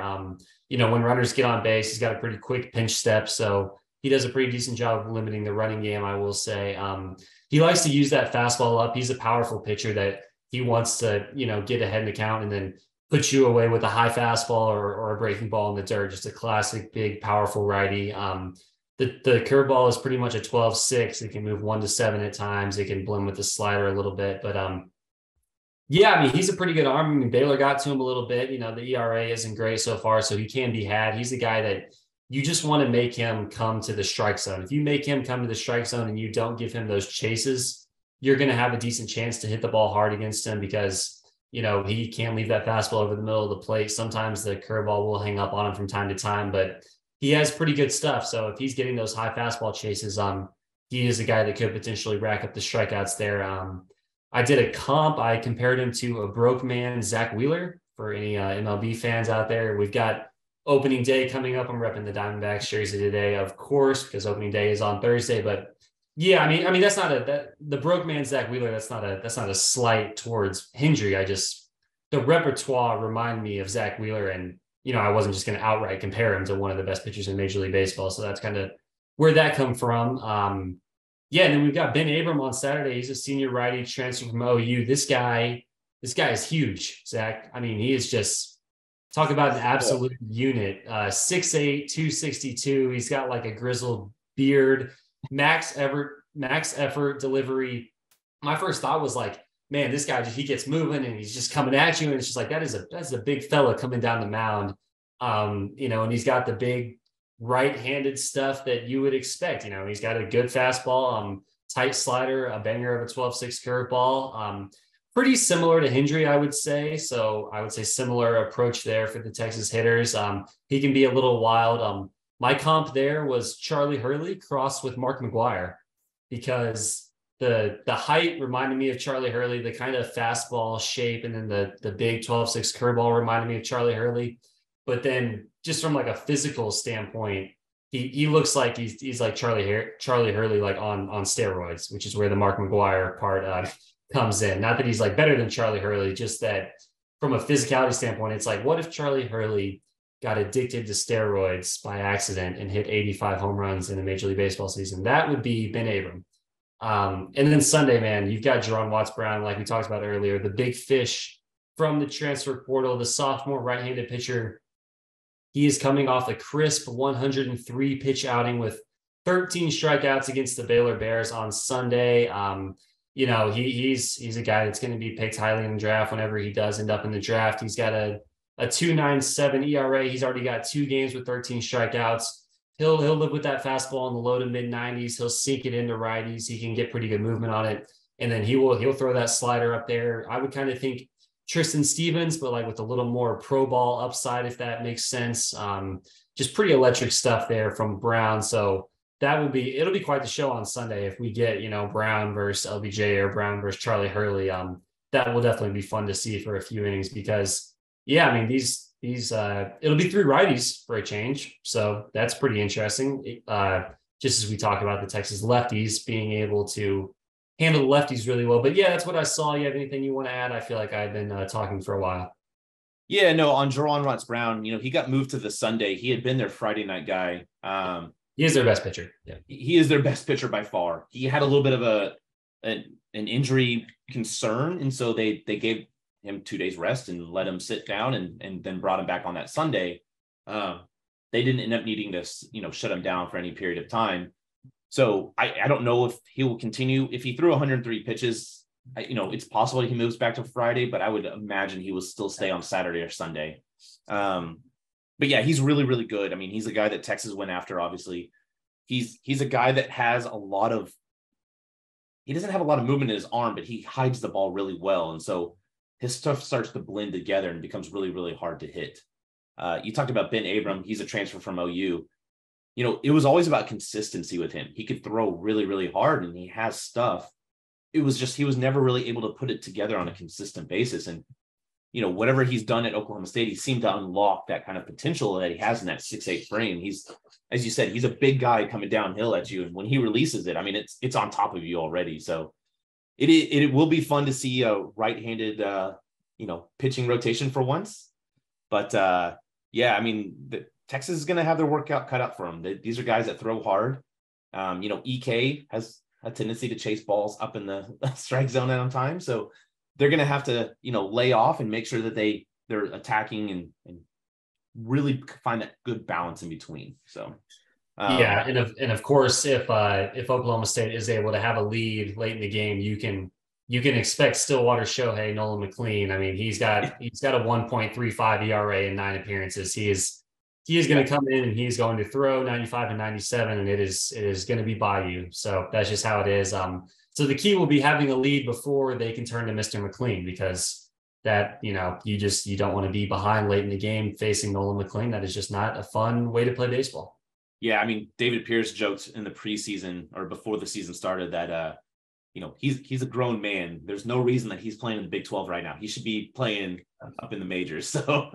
S2: When runners get on base, he's got a pretty quick pinch step, so he does a pretty decent job of limiting the running game, I will say. He likes to use that fastball up. He's a powerful pitcher that he wants to, get ahead in the count and then put you away with a high fastball or a breaking ball in the dirt. Just a classic, big, powerful righty. The curveball is pretty much a 12-6. It can move 1-7 at times. It can blend with the slider a little bit, but yeah, I mean, he's a pretty good arm. I mean, Baylor got to him a little bit. The ERA isn't great so far, so he can be had. He's the guy that you just want to make him come to the strike zone. If you make him come to the strike zone and you don't give him those chases, you're going to have a decent chance to hit the ball hard against him because, he can't leave that fastball over the middle of the plate. Sometimes the curveball will hang up on him from time to time, but he has pretty good stuff. So if he's getting those high fastball chases, he is a guy that could potentially rack up the strikeouts there. I did a comp. I compared him to a broke man, Zach Wheeler, for any MLB fans out there. We've got opening day coming up. I'm repping the Diamondbacks jersey today, of course, because opening day is on Thursday. But yeah, I mean that's not the broke man, Zach Wheeler. That's not a slight towards Hendry. The repertoire reminded me of Zach Wheeler, and I wasn't just going to outright compare him to one of the best pitchers in Major League Baseball. So that's kind of where that come from. Yeah, and then we've got Ben Abram on Saturday. He's a senior righty transfer from OU. This guy is huge, Zach. I mean, he is just talk about an absolute unit. 6'8", 262. He's got like a grizzled beard. Max effort delivery. My first thought was like, man, this guy he gets moving and he's just coming at you, and it's just like that's a big fella coming down the mound. And he's got the big right-handed stuff that you would expect. He's got a good fastball, tight slider, a banger of a 12-6 curveball. Pretty similar to Hendry, I would say. So I would say similar approach there for the Texas hitters. He can be a little wild. My comp there was Charlie Hurley crossed with Mark McGwire, because the height reminded me of Charlie Hurley, the kind of fastball shape, and then the big 12-6 curveball reminded me of Charlie Hurley. But then just from like a physical standpoint, he looks like he's like Charlie Hurley, like on steroids, which is where the Mark McGwire part comes in. Not that he's like better than Charlie Hurley, just that from a physicality standpoint, it's like, what if Charlie Hurley got addicted to steroids by accident and hit 85 home runs in a Major League Baseball season? That would be Ben Abram. And then Sunday, man, you've got Jerron Watts-Brown, like we talked about earlier, the big fish from the transfer portal, the sophomore right-handed pitcher. He is coming off a crisp 103 pitch outing with 13 strikeouts against the Baylor Bears on Sunday. He's a guy that's going to be picked highly in the draft whenever he does end up in the draft. He's got a 2.97 ERA. He's already got 2 games with 13 strikeouts. He'll live with that fastball in the low to mid 90s. He'll sink it into righties. He can get pretty good movement on it, and then he'll throw that slider up there. I would kind of think Tristan Stevens, but like with a little more pro ball upside, if that makes sense. Just pretty electric stuff there from Brown. So it'll be quite the show on Sunday if we get, Brown versus LBJ or Brown versus Charlie Hurley. That will definitely be fun to see for a few innings, because yeah, I mean, these it'll be 3 righties for a change. So that's pretty interesting. Just as we talk about the Texas lefties being able to handle the lefties really well. But yeah, that's what I saw. You have anything you want to add? I feel like I've been talking for a while.
S3: Yeah, no, on Jerron Watts-Brown, he got moved to the Sunday. He had been their Friday night guy.
S2: He is their best pitcher. Yeah,
S3: he is their best pitcher by far. He had a little bit of an injury concern, and so they gave him 2 days rest and let him sit down, and then brought him back on that Sunday. They didn't end up needing to shut him down for any period of time. So I don't know if he will continue. If he threw 103 pitches, it's possible he moves back to Friday, but I would imagine he will still stay on Saturday or Sunday. But yeah, he's really, really good. I mean, he's a guy that Texas went after, obviously. He's a guy that has he doesn't have a lot of movement in his arm, but he hides the ball really well. And so his stuff starts to blend together and becomes really, really hard to hit. You talked about Ben Abram. He's a transfer from OU. It was always about consistency with him. He could throw really, really hard, and he has stuff. It was just, he was never really able to put it together on a consistent basis. And, whatever he's done at Oklahoma State, he seemed to unlock that kind of potential that he has in that 6'8" frame. He's, as you said, he's a big guy coming downhill at you. And when he releases it, I mean, it's on top of you already. So it will be fun to see a right-handed, pitching rotation for once. But yeah, I mean, Texas is going to have their workout cut out for them. These are guys that throw hard. EK has a tendency to chase balls up in the strike zone at a time. So they're going to have to, lay off and make sure that they're attacking and really find that good balance in between. So,
S2: yeah. And of course, if Oklahoma State is able to have a lead late in the game, you can expect Stillwater Shohei Nolan McLean. I mean, he's got a 1.35 ERA in 9 appearances. He is going to come in and he's going to throw 95 and 97, and it is going to be by you. So that's just how it is. So the key will be having a lead before they can turn to Mr. McLean, because that, you don't want to be behind late in the game facing Nolan McLean. That is just not a fun way to play baseball.
S3: Yeah, I mean, David Pierce joked in the preseason or before the season started that he's a grown man. There's no reason that he's playing in the Big 12 right now. He should be playing up in the majors. So,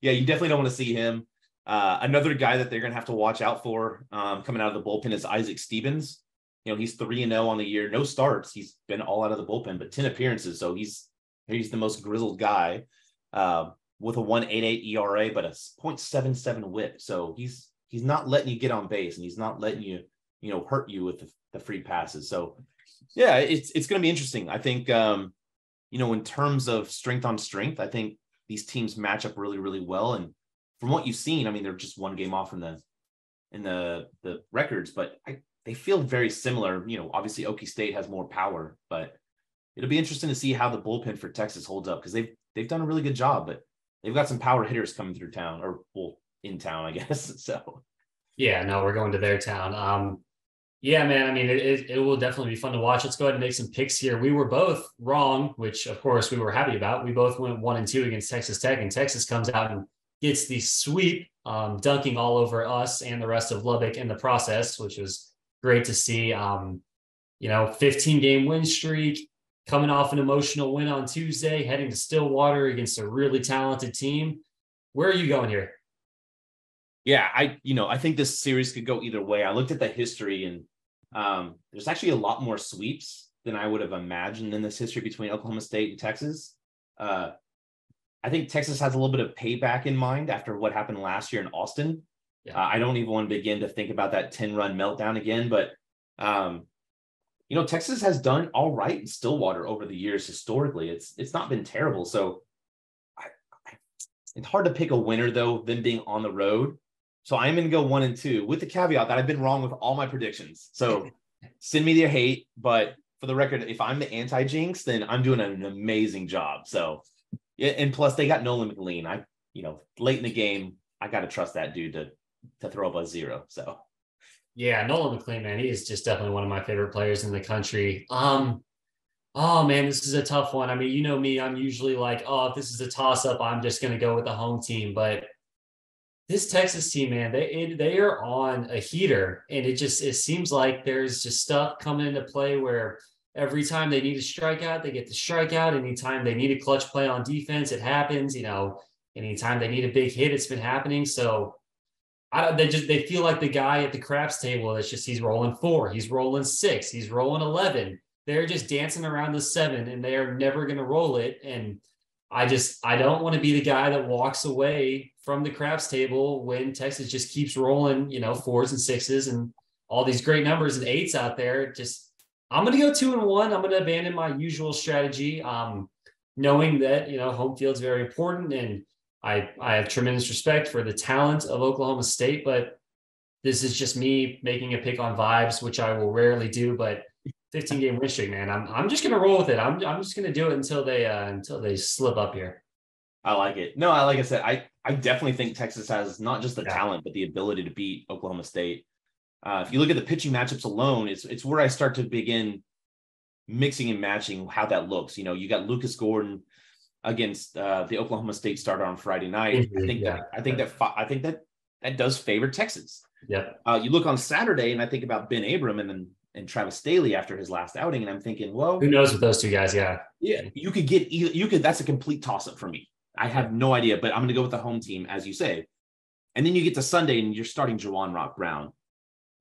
S3: yeah, you definitely don't want to see him. Another guy that they're going to have to watch out for coming out of the bullpen is Isaac Stevens. He's 3-0 on the year, no starts. He's been all out of the bullpen, but 10 appearances. So he's the most grizzled guy with a 1.88 ERA, but a .77 WHIP. So he's not letting you get on base, and he's not letting you, hurt you with the free passes. So yeah, it's going to be interesting. I think, in terms of strength on strength, I think these teams match up really, really well. And from what you've seen, I mean, they're just one game off in the records, but they feel very similar. Obviously Okie State has more power, but it'll be interesting to see how the bullpen for Texas holds up, because they've done a really good job, but they've got some power hitters coming through town, or in town, I guess. So
S2: yeah, no, we're going to their town. Yeah, man. I mean, it will definitely be fun to watch. Let's go ahead and make some picks here. We were both wrong, which of course we were happy about. We both went 1-2 against Texas Tech, and Texas comes out and gets the sweep, dunking all over us and the rest of Lubbock in the process, which was great to see. 15-game win streak, coming off an emotional win on Tuesday, heading to Stillwater against a really talented team. Where are you going here?
S3: Yeah, I think this series could go either way. I looked at the history, and there's actually a lot more sweeps than I would have imagined in this history between Oklahoma State and Texas. I think Texas has a little bit of payback in mind after what happened last year in Austin. Yeah. I don't even want to begin to think about that 10-run meltdown again, but Texas has done all right in Stillwater over the years. Historically, it's not been terrible. So it's hard to pick a winner, though, than being on the road. So I'm going to go 1-2 with the caveat that I've been wrong with all my predictions. So send me your hate, but for the record, if I'm the anti-jinx, then I'm doing an amazing job. So, and plus they got Nolan McLean. Late in the game, I got to trust that dude to throw up a 0. So
S2: yeah, Nolan McLean, man, he is just definitely one of my favorite players in the country. Oh man, this is a tough one. I mean, you know me, I'm usually like, if this is a toss-up, I'm just going to go with the home team. But this Texas team, man, they are on a heater, and it seems like there's just stuff coming into play where every time they need a strikeout, they get the strikeout. Anytime they need a clutch play on defense, it happens. Anytime they need a big hit, it's been happening. So they feel like the guy at the craps table. It's just he's rolling 4, he's rolling 6, he's rolling 11. They're just dancing around the 7, and they are never going to roll it. And I don't want to be the guy that walks away from the craps table when Texas just keeps rolling, 4s and 6s and all these great numbers and 8s out there. I'm going to go 2-1. I'm going to abandon my usual strategy, knowing that, home field's very important. And I have tremendous respect for the talent of Oklahoma State, but this is just me making a pick on vibes, which I will rarely do, but 15-game win streak, man. I'm just gonna roll with it. I'm just gonna do it until they slip up here.
S3: I like it. No, like I said, I definitely think Texas has not just the talent, but the ability to beat Oklahoma State. If you look at the pitching matchups alone, it's where I start to begin mixing and matching how that looks. You got Lucas Gordon against the Oklahoma State starter on Friday night. I think that does favor Texas.
S2: Yeah.
S3: You look on Saturday, and I think about Ben Abram and Travis Staley after his last outing, and I'm thinking, well,
S2: who knows with those two guys? Yeah,
S3: you could. That's a complete toss up for me. I have no idea, but I'm going to go with the home team, as you say. And then you get to Sunday, and you're starting Jawan Rock Brown.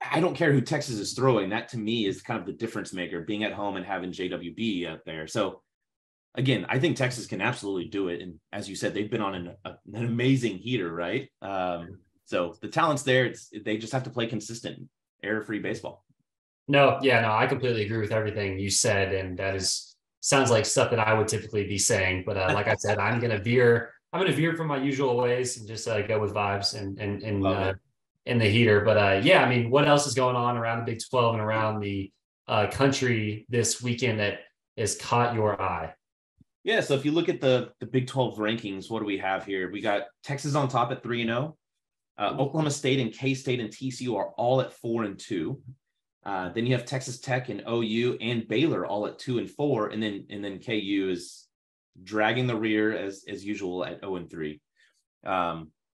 S3: I don't care who Texas is throwing. That to me is kind of the difference maker, being at home and having JWB out there. So again, I think Texas can absolutely do it. And as you said, they've been on an amazing heater, right? So the talent's there. They just have to play consistent, error-free baseball.
S2: No, I completely agree with everything you said. And that is sounds like stuff that I would typically be saying. But like I said, I'm going to veer from my usual ways and just go with vibes and in the heater. But yeah, I mean, what else is going on around the Big 12 and around the country this weekend that has caught your eye?
S3: Yeah, so if you look at the Big 12 rankings, what do we have here? We got Texas on top at 3-0. Oklahoma State and K-State and TCU are all at 4-2. Then you have Texas Tech and OU and Baylor all at 2-4, and then KU is dragging the rear as usual at 0-3.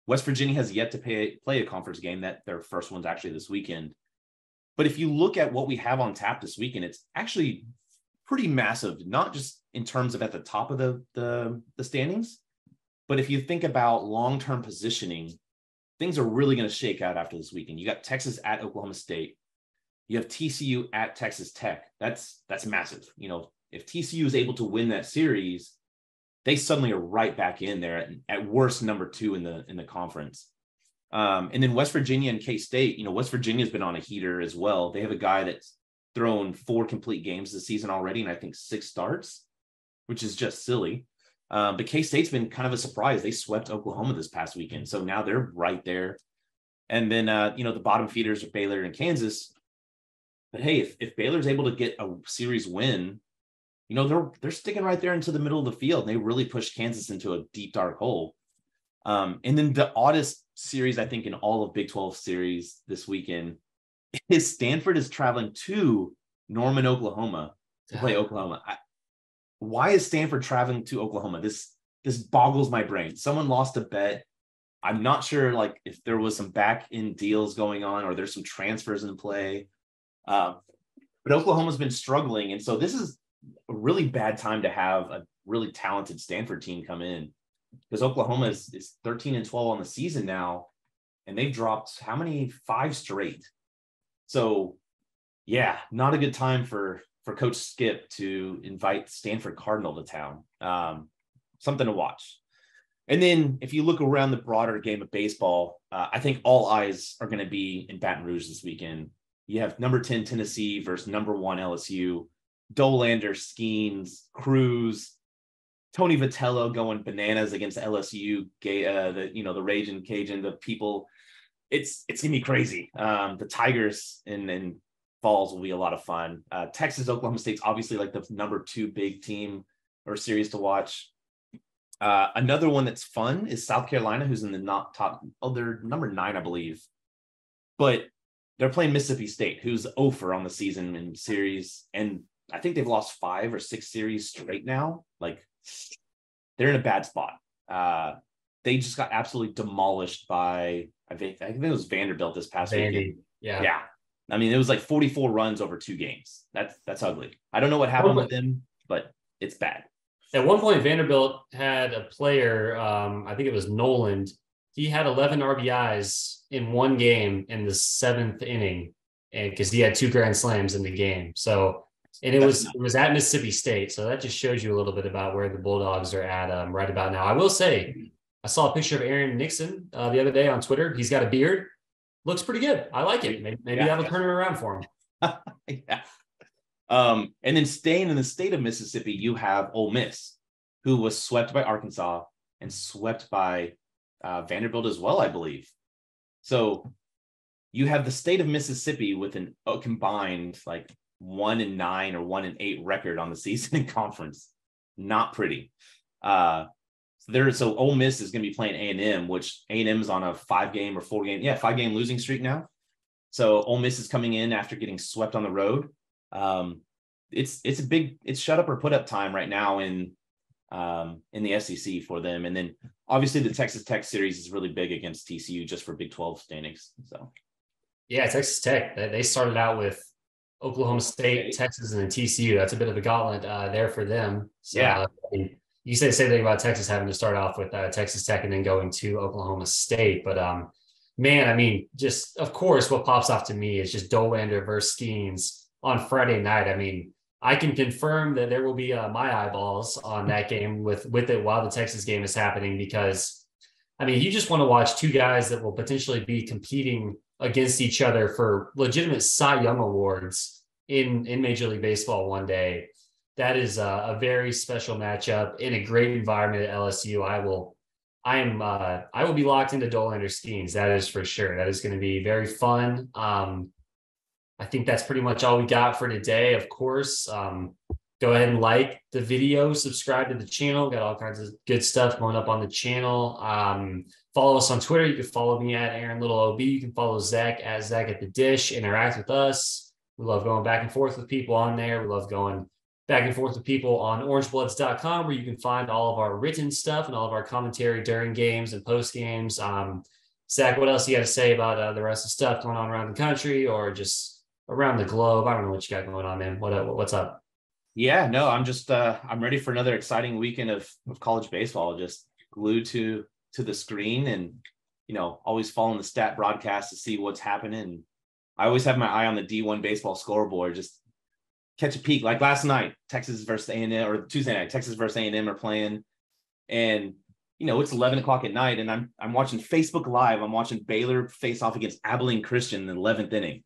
S3: West Virginia has yet to play a conference game. That their first one's actually this weekend. But if you look at what we have on tap this weekend, it's actually pretty massive, not just in terms of at the top of the standings, but if you think about long-term positioning, things are really going to shake out after this weekend. You got Texas at Oklahoma State. You have TCU at Texas Tech. That's massive. You know, if TCU is able to win that series, they suddenly are right back in there at worst number 2 in the conference. And then West Virginia and K-State, you know, West Virginia has been on a heater as well. They have a guy that's thrown 4 complete games this season already, and I think 6 starts, which is just silly. But K-State's been kind of a surprise. They swept Oklahoma this past weekend, so now they're right there. And then, you know, the bottom feeders are Baylor and Kansas. But hey, if Baylor's able to get a series win, you know, they're sticking right there into the middle of the field. And they really pushed Kansas into a deep, dark hole. And then the oddest series, I think, in all of Big 12 series this weekend is Stanford is traveling to Norman, Oklahoma to play Oklahoma. Why is Stanford traveling to Oklahoma? This boggles my brain. Someone lost a bet. I'm not sure, like, if there was some back-end deals going on or there's some transfers in play. But Oklahoma's been struggling. And so this is a really bad time to have a really talented Stanford team come in, because Oklahoma is 13-12 on the season now, and they've dropped how many? 5 straight. So yeah, not a good time for Coach Skip to invite Stanford Cardinal to town. Something to watch. And then if you look around the broader game of baseball, I think all eyes are going to be in Baton Rouge this weekend. You have number 10 Tennessee versus number 1 LSU. Dolander, Skeens, Cruz, Tony Vitello going bananas against LSU, the Raging Cajun, the people. It's gonna be crazy. The Tigers in Falls will be a lot of fun. Texas, Oklahoma State's obviously like the number 2 big team or series to watch. Another one that's fun is South Carolina, who's in the not top. Oh, they're number 9, I believe. But they're playing Mississippi State, who's over on the season in series. And I think they've lost 5 or 6 series straight now. Like, they're in a bad spot. They just got absolutely demolished by, I think it was Vanderbilt this past weekend. Yeah. I mean, it was like 44 runs over 2 games. That's ugly. I don't know what happened with them, but it's bad.
S2: At one point, Vanderbilt had a player, I think it was Noland. He had 11 RBIs in one game in the 7th inning, and because he had 2 grand slams in the game. So, and it was at Mississippi State. So that just shows you a little bit about where the Bulldogs are at right about now. I will say, I saw a picture of Aaron Nixon the other day on Twitter. He's got a beard. Looks pretty good. I like it. Maybe that'll turn it around for him.
S3: Yeah. And then staying in the state of Mississippi, you have Ole Miss, who was swept by Arkansas and swept by Vanderbilt as well, I believe. So you have the state of Mississippi with a combined like 1-9 or 1-8 record on the season in conference. Not pretty. So Ole Miss is going to be playing A&M, which A&M is on a 5-game or 5-game losing streak now. So Ole Miss is coming in after getting swept on the road. It's shut up or put up time right now in the SEC for them. And then obviously the Texas Tech series is really big against TCU just for Big 12 standings. So
S2: yeah, Texas Tech, they started out with Oklahoma State, Texas, and then TCU. That's a bit of a gauntlet there for them. So,
S3: yeah.
S2: You say the same thing about Texas having to start off with Texas Tech and then going to Oklahoma State. But man, I mean, just of course, what pops off to me is just Dolander versus Skeens on Friday night. I mean, I can confirm that there will be my eyeballs on that game with it while the Texas game is happening, because I mean, you just want to watch 2 guys that will potentially be competing against each other for legitimate Cy Young awards in Major League Baseball one day. that is a very special matchup in a great environment at LSU. I will be locked into Dolander Skeens. That is for sure. That is going to be very fun. I think that's pretty much all we got for today. Of course, go ahead and like the video, subscribe to the channel. Got all kinds of good stuff going up on the channel. Follow us on Twitter. You can follow me at Aaron Little OB. You can follow Zach at Zach at the Dish. Interact with us. We love going back and forth with people on there. We love going back and forth with people on orangebloods.com, where you can find all of our written stuff and all of our commentary during games and post games. Zach, what else you got to say about the rest of the stuff going on around the country or just around the globe? I don't know what you got going on, man. What's up?
S3: Yeah, no, I'm just I'm ready for another exciting weekend of college baseball. Just glued to the screen and, you know, always following the stat broadcast to see what's happening. I always have my eye on the D1 baseball scoreboard, just catch a peek. Like last night, Texas versus A&M, or Tuesday night, Texas versus A&M are playing. And, you know, it's 11 o'clock at night and I'm watching Facebook Live. I'm watching Baylor face off against Abilene Christian in the 11th inning.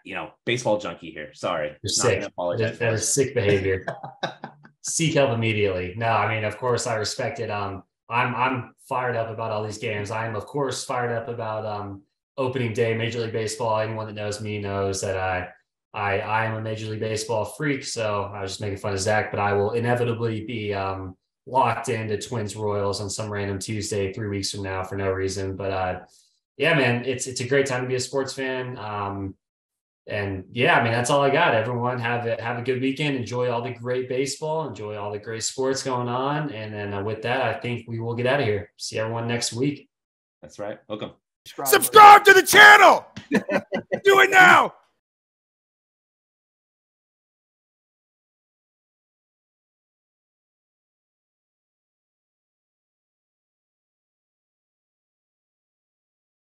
S3: You know, baseball junkie here. Sorry.
S2: You're sick. That is sick behavior. Seek help immediately. No, I mean, of course I respect it. I'm fired up about all these games. I'm of course fired up about opening day, Major League Baseball. Anyone that knows me knows that I am a Major League Baseball freak. So I was just making fun of Zach, but I will inevitably be locked into Twins Royals on some random Tuesday 3 weeks from now for no reason. But yeah, man, it's a great time to be a sports fan. And yeah, I mean, that's all I got. Everyone have a good weekend. Enjoy all the great baseball. Enjoy all the great sports going on. And then with that, I think we will get out of here. See everyone next week.
S3: That's right. Welcome.
S4: Subscribe to the channel. Do it now.